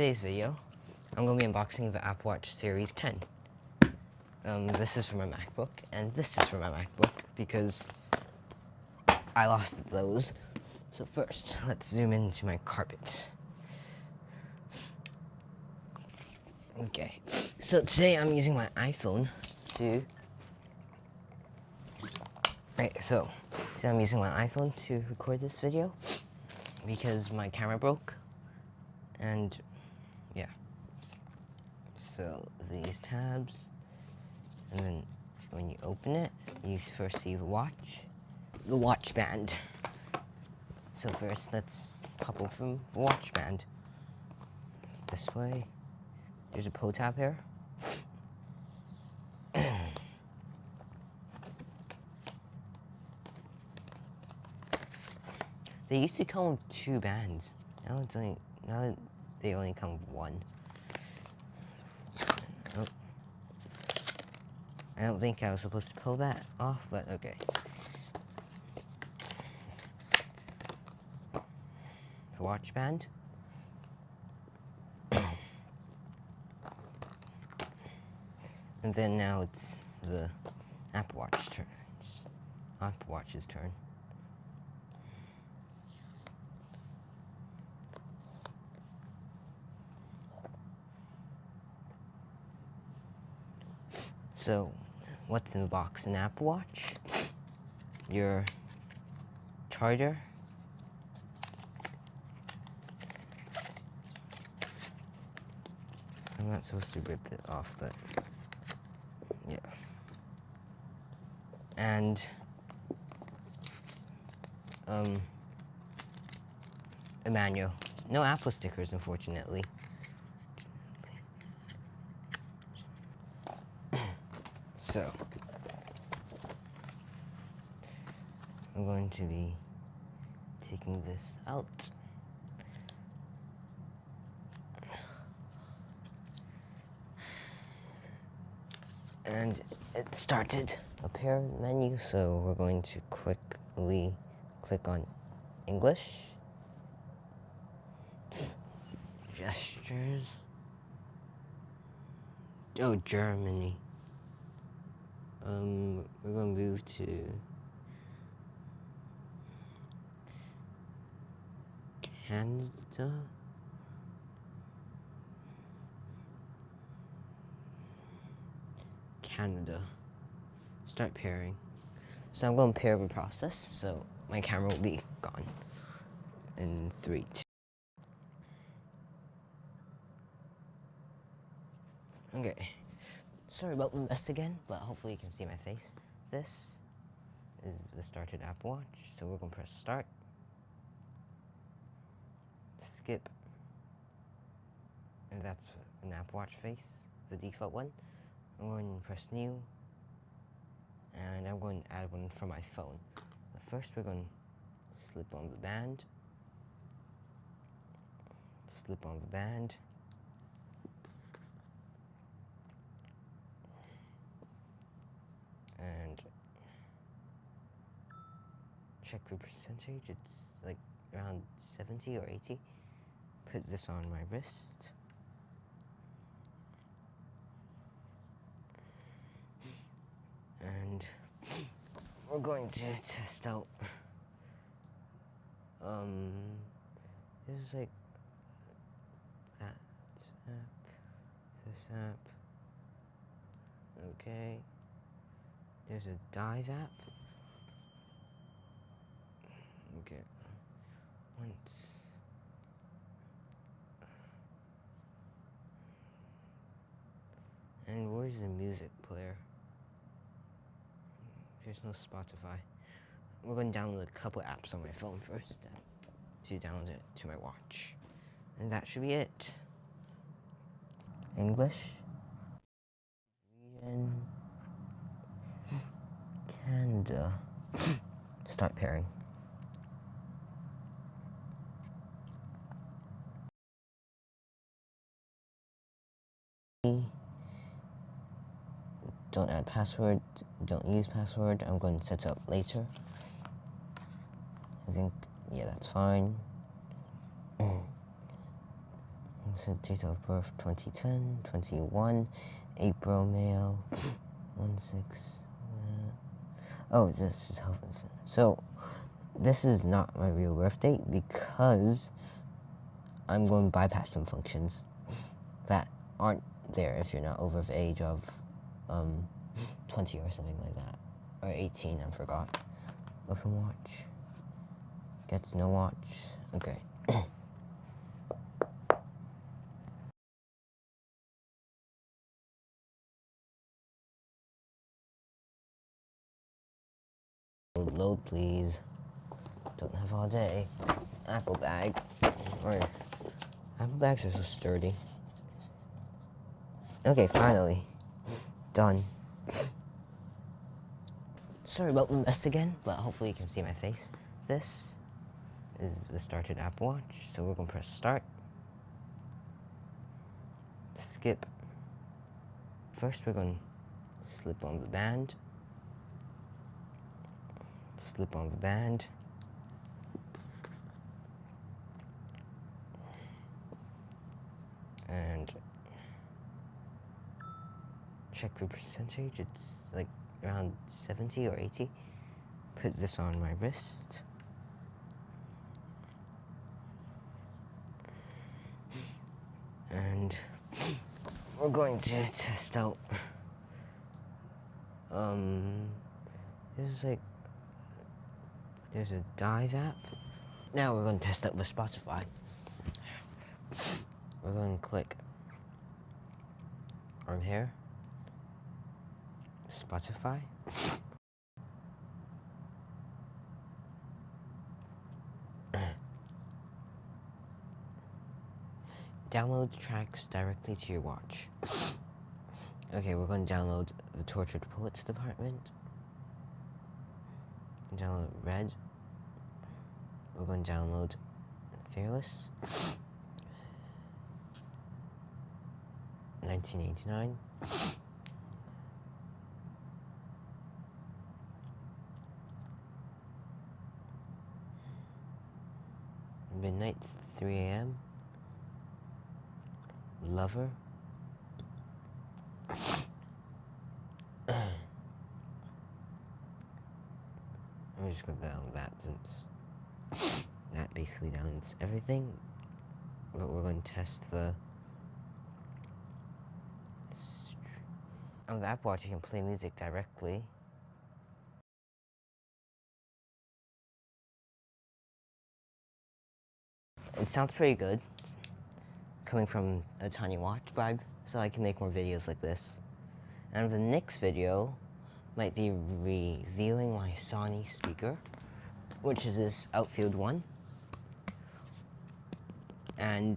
Today's video, I'm going to be unboxing the Apple Watch Series 10. This is for my MacBook, and this is for my MacBook, because I lost those. So first, let's zoom into my carpet. Okay, so today I'm using my iPhone to... So I'm using my iPhone to record this video, because my camera broke, and yeah. So these tabs, and then when you open it, you first see the watch band. So first, let's pop open the watch band. This way, there's a pull tab here. They used to come with 2 bands. Now they only come with 1. Oh. I don't think I was supposed to pull that off, but okay. The watch band. And then now it's the Apple Watch's turn. So, what's in the box? An Apple Watch, your charger, I'm not supposed to rip it off, but yeah, and a manual. No Apple stickers, unfortunately. So, I'm going to be taking this out. And it started a pair menu, so we're going to quickly click on English. Gestures. Oh, Germany. We're going to move to Canada. Canada. Start pairing. So I'm going to pair the process, so my camera will be gone in 3, 2. Okay. Sorry about the mess again, but hopefully you can see my face. This is the started Apple Watch, so we're going to press start. Skip. And that's an Apple Watch face, the default one. I'm going to press new, and I'm going to add one for my phone. But first we're going to slip on the band. Slip on the band. And check the percentage, it's like around 70 or 80. Put this on my wrist. And we're going to test out, this is like that app, this app, okay, there's a dive app, okay, once, and where's the music player? There's no Spotify. We're going to download a couple apps on my phone first to download it to my watch. And that should be it. English. Region. Canada. Start pairing. Don't add password, don't use password. I'm going to set up later. I think, yeah, that's fine. So date of birth 2010, 21, April, male, 16. Oh, this is health and fitness. So this is not my real birth date because I'm going to bypass some functions that aren't there if you're not over the age of 20 or something like that. Or 18, I forgot. Open watch. Gets no watch. Okay. Load, please. Don't have all day. Apple bag. Or apple bags are so sturdy. Okay, finally. Done. Sorry about the mess again, but hopefully you can see my face. This is the started Apple Watch, so we're gonna press start. Skip. First we're gonna slip on the band. Slip on the band. And check the percentage. It's like around 70 or 80. Put this on my wrist. And we're going to test out there's a Dive app. Now we're going to test out with Spotify. We're going to click on here, Spotify. Download tracks directly to your watch. Okay, we're going to download the Tortured Poets Department. Download Red. We're going to download Fearless. 1989. Midnight, 3 a.m. Lover. I'm just going to download that since that basically downloads everything. But we're going to test the... On the Apple Watch you can play music directly. It sounds pretty good, coming from a tiny watch vibe, so I can make more videos like this. And the next video might be reviewing my Sony speaker, which is this Outfield one. And